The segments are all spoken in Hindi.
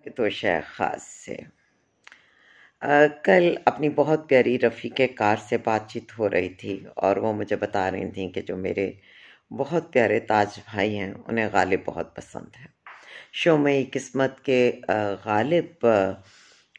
तो शय ख़ास से कल अपनी बहुत प्यारी रफ़ीक़े कार से बातचीत हो रही थी और वो मुझे बता रही थी कि जो मेरे बहुत प्यारे ताज भाई हैं उन्हें गालिब बहुत पसंद है। शो में किस्मत के गालिब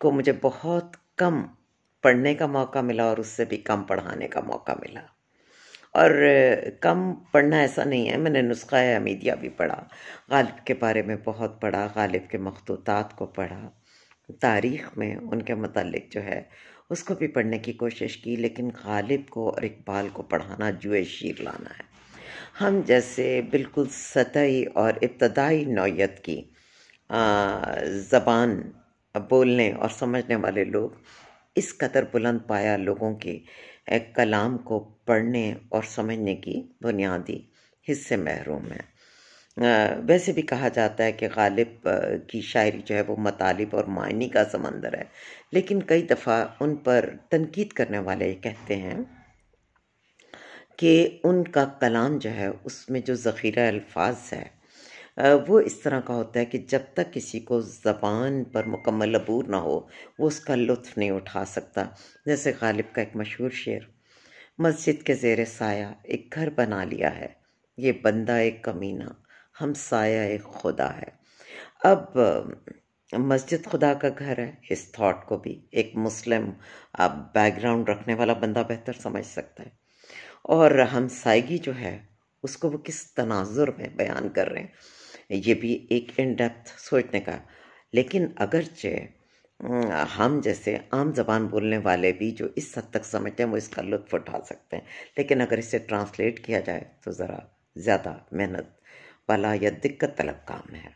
को मुझे बहुत कम पढ़ने का मौका मिला और उससे भी कम पढ़ाने का मौका मिला। और कम पढ़ना ऐसा नहीं है, मैंने नुस्खा हमीदिया भी पढ़ा, गालिब के बारे में बहुत पढ़ा, गालिब के मखतूतात को पढ़ा, तारीख़ में उनके मतलब जो है उसको भी पढ़ने की कोशिश की, लेकिन गालिब को और इकबाल को पढ़ाना जुए शीर लाना है। हम जैसे बिल्कुल सतही और इब्तदाई नौयत की ज़बान बोलने और समझने वाले लोग इस कदर बुलंद पाया लोगों के कलाम को पढ़ने और समझने की बुनियादी हिस्से महरूम हैं। वैसे भी कहा जाता है कि गालिब की शायरी जो है वो मतालिब और मायनी का समंदर है, लेकिन कई दफ़ा उन पर तनकीद करने वाले कहते हैं कि उनका कलाम जो है उसमें जो ज़ख़ीरा अल्फाज है वो इस तरह का होता है कि जब तक किसी को ज़बान पर मुकम्मल अबूर ना हो वो उसका लुत्फ़ नहीं उठा सकता। जैसे गालिब का एक मशहूर शेर, मस्जिद के ज़ेरे साया एक घर बना लिया है, ये बंदा एक कमीना हम साया एक खुदा है। अब मस्जिद खुदा का घर है, इस थॉट को भी एक मुस्लिम बैकग्राउंड रखने वाला बंदा बेहतर समझ सकता है। और हमसायगी जो है उसको वो किस तनाजुर में बयान कर रहे हैं, ये भी एक इन डेप्थ सोचने का। लेकिन अगरचे हम जैसे आम ज़बान बोलने वाले भी जो इस हद तक समझते हैं वो इसका लुत्फ़ उठा सकते हैं, लेकिन अगर इसे ट्रांसलेट किया जाए तो ज़रा ज़्यादा मेहनत वाला या दिक्कत तलब काम है।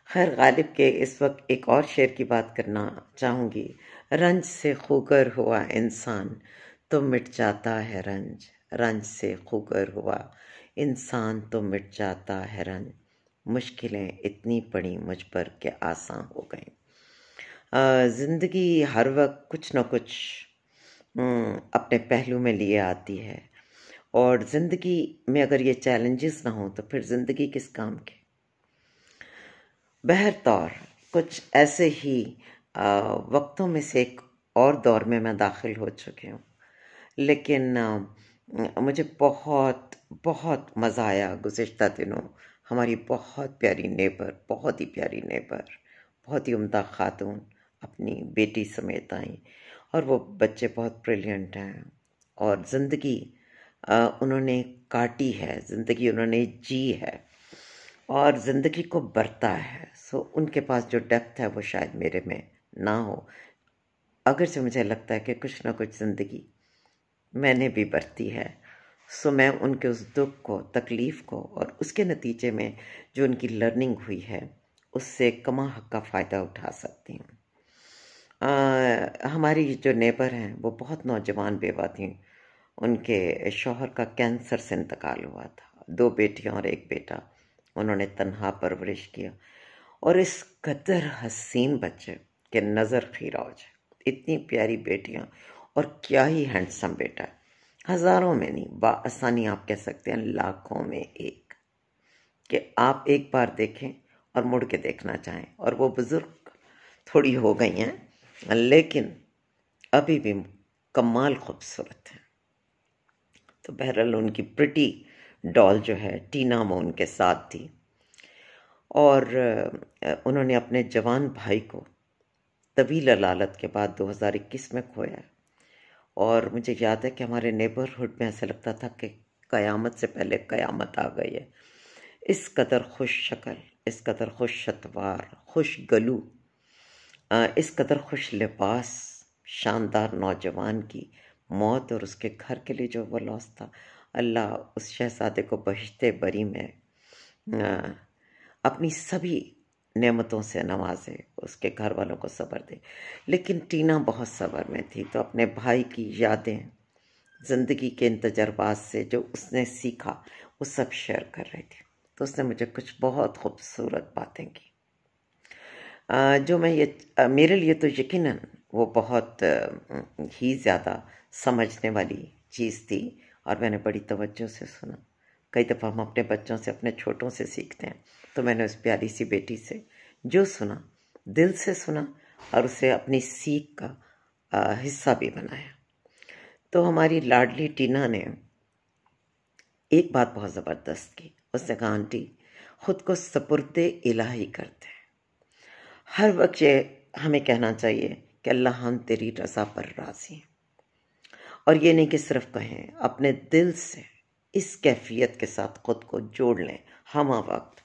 खैर, गालिब के इस वक्त एक और शेर की बात करना चाहूँगी। रंज से खूगर हुआ इंसान तो मिट जाता है रंज, रंज से खूगर हुआ इंसान तो मिट जाता है रंज, मुश्किलें इतनी पड़ी मुझ पर कि आसान हो गई। ज़िंदगी हर वक्त कुछ न कुछ अपने पहलू में लिए आती है, और ज़िंदगी में अगर ये चैलेंजेस ना हो तो फिर ज़िंदगी किस काम की। बहरतौर कुछ ऐसे ही वक्तों में से एक और दौर में मैं दाखिल हो चुकी हूँ, लेकिन मुझे बहुत बहुत मज़ा आया गुज़िश्ता दिनों। हमारी बहुत प्यारी नेबर, बहुत ही प्यारी नेबर, बहुत ही उम्दा खातून अपनी बेटी समेत आई, और वो बच्चे बहुत ब्रिलियंट हैं और ज़िंदगी उन्होंने काटी है, ज़िंदगी उन्होंने जी है और ज़िंदगी को बरता है। सो उनके पास जो डेप्थ है वो शायद मेरे में ना हो, अगर से मुझे लगता है कि कुछ ना कुछ ज़िंदगी मैंने भी बरती है। सो मैं उनके उस दुख को, तकलीफ़ को और उसके नतीजे में जो उनकी लर्निंग हुई है उससे कमा हक का फ़ायदा उठा सकती हूँ। हमारी जो नेबर हैं वो बहुत नौजवान बेवा थी, उनके शौहर का कैंसर से इंतकाल हुआ था, 2 बेटियां और 1 बेटा, उन्होंने तन्हा परवरिश किया, और इस कदर हसीन बच्चे के नज़र खीरा हो जाए, इतनी प्यारी बेटियां और क्या ही हैंडसम बेटा है। हज़ारों में नहीं, बाआसानी आप कह सकते हैं लाखों में एक, कि आप एक बार देखें और मुड़ के देखना चाहें। और वो बुज़ुर्ग थोड़ी हो गई हैं लेकिन अभी भी कमाल खूबसूरत है। तो बहरहाल उनकी प्रिटी डॉल जो है टीना वो उनके साथ थी, और उन्होंने अपने जवान भाई को तवील अलालत के बाद 2021 में खोया। और मुझे याद है कि हमारे नेबरहुड में ऐसा लगता था कि क़यामत से पहले क़यामत आ गई है। इस कदर खुश शक्ल, इस कदर खुश शतवार, खुश गलू, इस कदर खुश लिबास शानदार नौजवान की मौत और उसके घर के लिए जो वो लॉस था, अल्लाह उस शहजादे को बहिश्ते बरी में अपनी सभी नेमतों से नवाजे, उसके घर वालों को सब्र दे। लेकिन टीना बहुत सब्र में थी, तो अपने भाई की यादें, ज़िंदगी के इन तजर्बात से जो उसने सीखा वो सब शेयर कर रही थी। तो उसने मुझे कुछ बहुत खूबसूरत बातें की, जो मैं ये मेरे लिए तो यकीनन वो बहुत ही ज़्यादा समझने वाली चीज़ थी, और मैंने बड़ी तवज्जो से सुना। कई दफ़ा हम अपने बच्चों से, अपने छोटों से सीखते हैं, तो मैंने उस प्यारी सी बेटी से जो सुना दिल से सुना और उसे अपनी सीख का हिस्सा भी बनाया। तो हमारी लाडली टीना ने एक बात बहुत ज़बरदस्त की। उसने कहा, आंटी खुद को सपुर्दे इलाही करते हैं। हर वक्त ये हमें कहना चाहिए कि अल्लाह हम तेरी रज़ा पर राज़ी हैं, और ये नहीं कि सिर्फ कहें, अपने दिल से इस कैफियत के साथ खुद को जोड़ लें हम वक्त।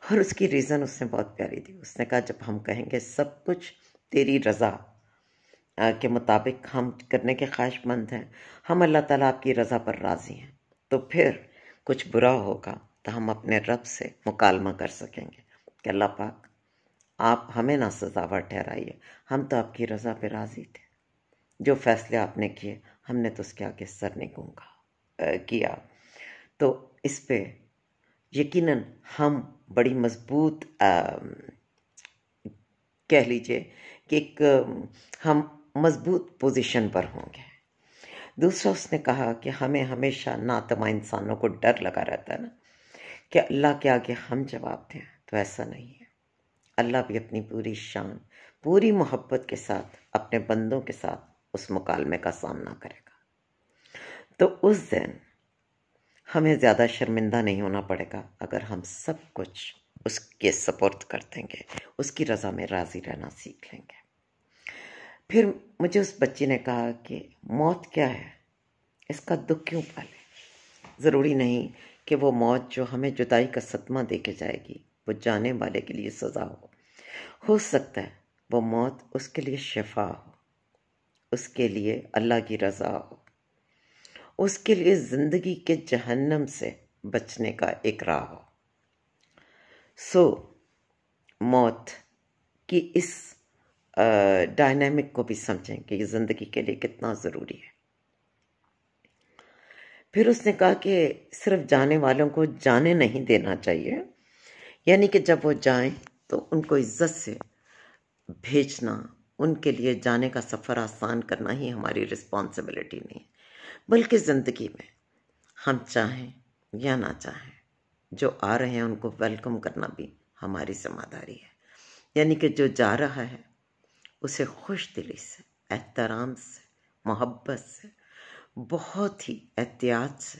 और उसकी रीज़न उसने बहुत प्यारी दी। उसने कहा, जब हम कहेंगे सब कुछ तेरी रज़ा के मुताबिक हम करने के ख्वाहिशमंद हैं, हम अल्लाह ताला आपकी रज़ा पर राज़ी हैं, तो फिर कुछ बुरा होगा तो हम अपने रब से मुकालमा कर सकेंगे कि अल्लाह पाक आप हमें ना सज़ावर ठहराइए, हम तो आपकी रज़ा पे राज़ी थे, जो फैसले आपने किए हमने तो उसके आगे सर नहीं गूंगा किया। तो इस पे यकीनन हम बड़ी मजबूत कह लीजिए कि एक हम मजबूत पोजीशन पर होंगे। दूसरा उसने कहा कि हमें हमेशा नातमा इंसानों को डर लगा रहता है ना कि अल्लाह के आगे हम जवाब दें, तो ऐसा नहीं है। अल्लाह भी अपनी पूरी शान पूरी मोहब्बत के साथ अपने बंदों के साथ उस मुकालमे का सामना करेगा। तो उस दिन हमें ज़्यादा शर्मिंदा नहीं होना पड़ेगा अगर हम सब कुछ उसके सपोर्ट कर देंगे, उसकी रज़ा में राज़ी रहना सीख लेंगे। फिर मुझे उस बच्ची ने कहा कि मौत क्या है, इसका दुख क्यों पाले। ज़रूरी नहीं कि वो मौत जो हमें जुदाई का सदमा दे के जाएगी वो जाने वाले के लिए सज़ा हो सकता है वो मौत उसके लिए शिफा हो, उसके लिए अल्लाह की रज़ा हो, उसके लिए ज़िंदगी के जहन्नम से बचने का एक राह हो। सो मौत की इस डायनामिक को भी समझें कि ये ज़िंदगी के लिए कितना ज़रूरी है। फिर उसने कहा कि सिर्फ जाने वालों को जाने नहीं देना चाहिए, यानी कि जब वो जाएं तो उनको इज्जत से भेजना, उनके लिए जाने का सफ़र आसान करना ही हमारी रिस्पॉन्सिबिलिटी नहीं, बल्कि ज़िंदगी में हम चाहें या ना चाहें जो आ रहे हैं उनको वेलकम करना भी हमारी जिम्मेदारी है। यानी कि जो जा रहा है उसे खुश दिली से, एहतराम से, मोहब्बत से, बहुत ही एहतियात से,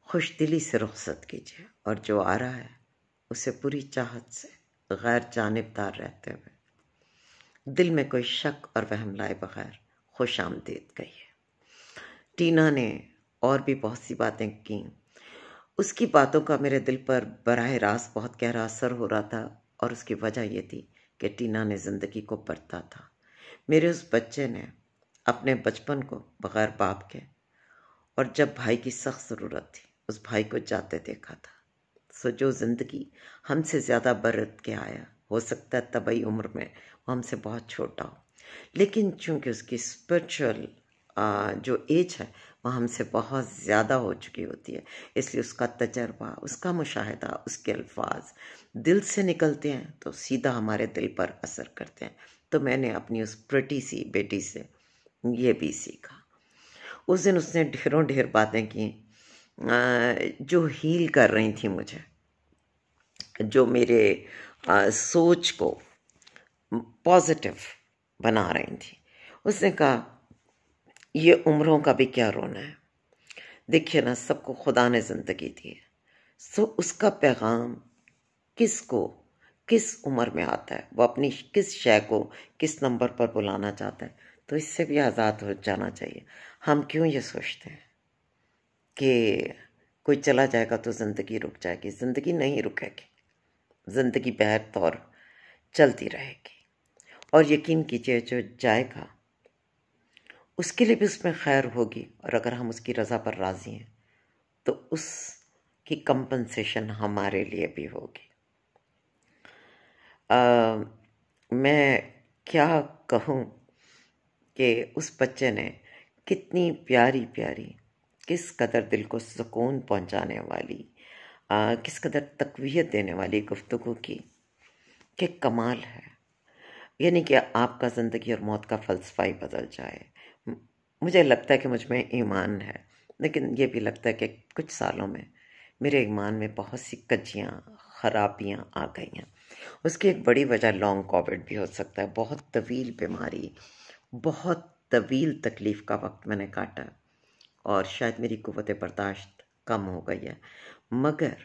खुश दिली से रुखसत कीजिए, और जो आ रहा है उसे पूरी चाहत से, गैर जानिबदार रहते हुए, दिल में कोई शक और वहम लाए बगैर खुश आमदीद कहिए। टीना ने और भी बहुत सी बातें की। उसकी बातों का मेरे दिल पर बराह रास्त बहुत गहरा असर हो रहा था, और उसकी वजह ये थी कि टीना ने ज़िंदगी को परता था। मेरे उस बच्चे ने अपने बचपन को बग़ैर बाप के, और जब भाई की सख्त ज़रूरत थी उस भाई को जाते देखा था। सो जो ज़िंदगी हमसे ज़्यादा बरत के आया, हो सकता है तबई उम्र में वो हमसे बहुत छोटा हो, लेकिन चूँकि उसकी स्पिरिचुअल जो एज है वह हमसे बहुत ज़्यादा हो चुकी होती है, इसलिए उसका तजर्बा, उसका मुशाहिदा, उसके अल्फाज दिल से निकलते हैं तो सीधा हमारे दिल पर असर करते हैं। तो मैंने अपनी उस प्रिटी सी बेटी से ये भी सीखा। उस दिन उसने ढेरों ढेर बातें की जो हील कर रही थी मुझे, जो मेरे सोच को पॉजिटिव बना रही थी। उसने कहा, ये उम्रों का भी क्या रोना है, देखिए ना, सबको खुदा ने ज़िंदगी दी है, सो उसका पैगाम किसको किस उम्र में आता है, वो अपनी किस शय को किस नंबर पर बुलाना चाहता है, तो इससे भी आज़ाद हो जाना चाहिए। हम क्यों ये सोचते हैं कि कोई चला जाएगा तो ज़िंदगी रुक जाएगी। ज़िंदगी नहीं रुकेगी, ज़िंदगी बहर तौर चलती रहेगी, और यकीन कीजिए जो जाएगा उसके लिए भी उसमें खैर होगी, और अगर हम उसकी रज़ा पर राज़ी हैं तो उसकी कंपनसेशन हमारे लिए भी होगी। मैं क्या कहूँ कि उस बच्चे ने कितनी प्यारी प्यारी, किस कदर दिल को सुकून पहुँचाने वाली, किस कदर तक़वियत देने वाली गुफ्तगू की कि कमाल है। यानी कि आपका ज़िंदगी और मौत का फ़लसफ़ा ही बदल जाए। मुझे लगता है कि मुझ में ईमान है, लेकिन ये भी लगता है कि कुछ सालों में मेरे ईमान में बहुत सी कजियाँ, ख़राबियाँ आ गई हैं। उसकी एक बड़ी वजह लॉन्ग कोविड भी हो सकता है। बहुत तवील बीमारी, बहुत तवील तकलीफ़ का वक्त मैंने काटा और शायद मेरी कुव्वत बर्दाश्त कम हो गई है। मगर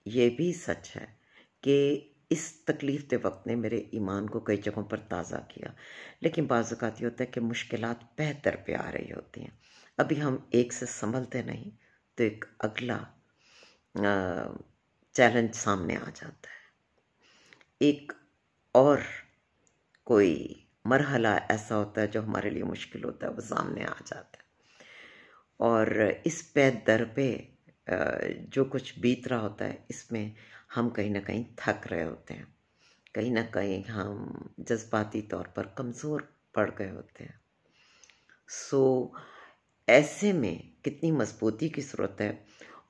ये भी सच है कि इस तकलीफ़ के वक्त ने मेरे ईमान को कई जगहों पर ताज़ा किया। लेकिन बाज़ औक़ात ये होता है कि मुश्किलात बेहतर पे आ रही होती हैं। अभी हम एक से संभलते नहीं तो एक अगला चैलेंज सामने आ जाता है। एक और कोई मरहला ऐसा होता है जो हमारे लिए मुश्किल होता है, वो सामने आ जाता है। और इस पे दर पे जो कुछ बीत रहा होता है, इसमें हम कहीं ना कहीं थक रहे होते हैं, कहीं ना कहीं हम जज्बाती तौर पर कमज़ोर पड़ गए होते हैं। सो ऐसे में कितनी मजबूती की ज़रूरत है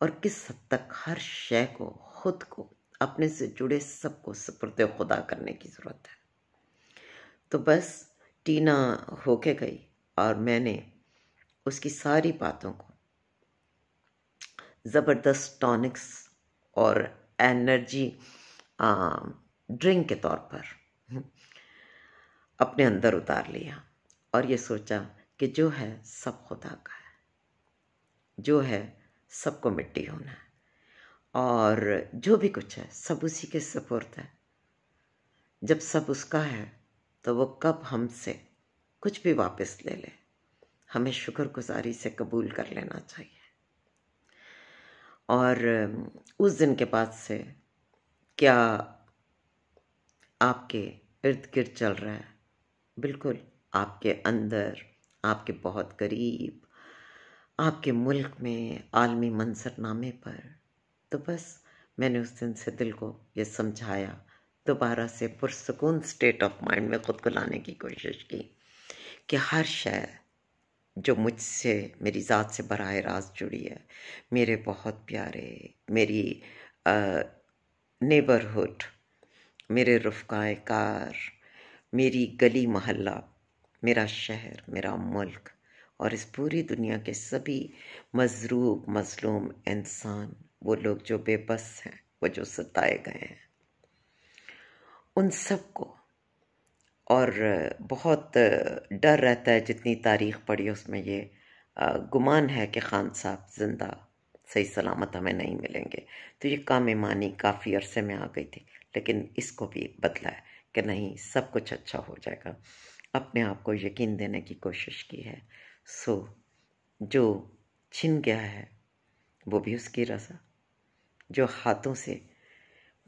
और किस हद तक हर शय को, खुद को, अपने से जुड़े सबको सुपुर्द खुदा करने की ज़रूरत है। तो बस टीना होके गई और मैंने उसकी सारी बातों को ज़बरदस्त टॉनिक्स और एनर्जी ड्रिंक के तौर पर अपने अंदर उतार लिया और ये सोचा कि जो है सब खुदा का है, जो है सबको मिट्टी होना है और जो भी कुछ है सब उसी के सुपुर्द है। जब सब उसका है तो वो कब हमसे कुछ भी वापस ले ले, हमें शुक्रगुजारी से कबूल कर लेना चाहिए। और उस दिन के बाद से क्या आपके इर्द गिर्द चल रहा है? बिल्कुल आपके अंदर, आपके बहुत करीब, आपके मुल्क में, आलमी मंजरनामे पर। तो बस मैंने उस दिन से दिल को ये समझाया, दोबारा से पुरसकून स्टेट ऑफ माइंड में ख़ुद को लाने की कोशिश की कि हर शय जो मुझसे, मेरी ज़ात से बराह रास्त जुड़ी है, मेरे बहुत प्यारे, मेरी नेबरहुड, मेरे रफ़काए कार, मेरी गली मोहल्ला, मेरा शहर, मेरा मुल्क और इस पूरी दुनिया के सभी मज़रूब मज़लूम इंसान, वो लोग जो बेबस हैं, वो जो सताए गए हैं, उन सब को। और बहुत डर रहता है, जितनी तारीख़ पढ़ी उसमें ये गुमान है कि खान साहब ज़िंदा सही सलामत हमें नहीं मिलेंगे। तो ये काम ईमानी काफ़ी अरसे में आ गई थी, लेकिन इसको भी बदला है कि नहीं, सब कुछ अच्छा हो जाएगा। अपने आप को यकीन देने की कोशिश की है। सो जो छिन गया है वो भी उसकी रज़ा, जो हाथों से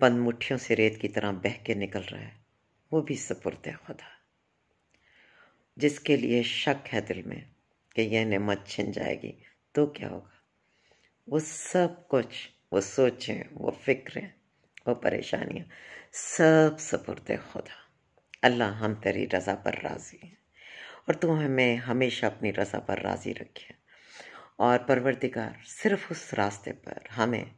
बंद मुट्ठियों से रेत की तरह बह के निकल रहा है वो भी सुपुर्द खुदा। जिसके लिए शक है दिल में कि यह नेमत छिन जाएगी तो क्या होगा, वो सब कुछ, वो सोचें, वो फिक्रें, वो परेशानियाँ, सब सुपुर्द खुदा। अल्लाह हम तेरी रज़ा पर राज़ी हैं और तू हमें हमेशा अपनी रज़ा पर राज़ी रखे। और परवरदिगार सिर्फ़ उस रास्ते पर हमें,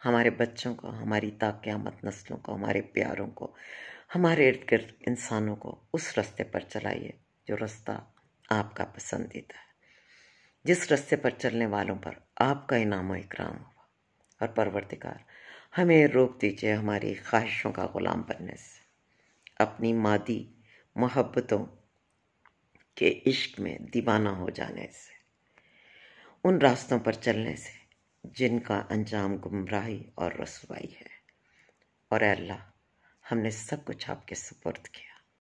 हमारे बच्चों को, हमारी ताक़यामत नस्लों को, हमारे प्यारों को, हमारे इर्द गिर्द इंसानों को उस रास्ते पर चलाइए जो रास्ता आपका पसंदीदा है, जिस रास्ते पर चलने वालों पर आपका इनाम व इकराम हुआ। और परवरदिगार हमें रोक दीजिए हमारी ख्वाहिशों का ग़ुलाम बनने से, अपनी मादी मोहब्बतों के इश्क में दीवाना हो जाने से, उन रास्तों पर चलने से जिनका अंजाम गुमराही और रसवाई है। और अल्लाह, हमने सब कुछ आपके सुपुर्द किया,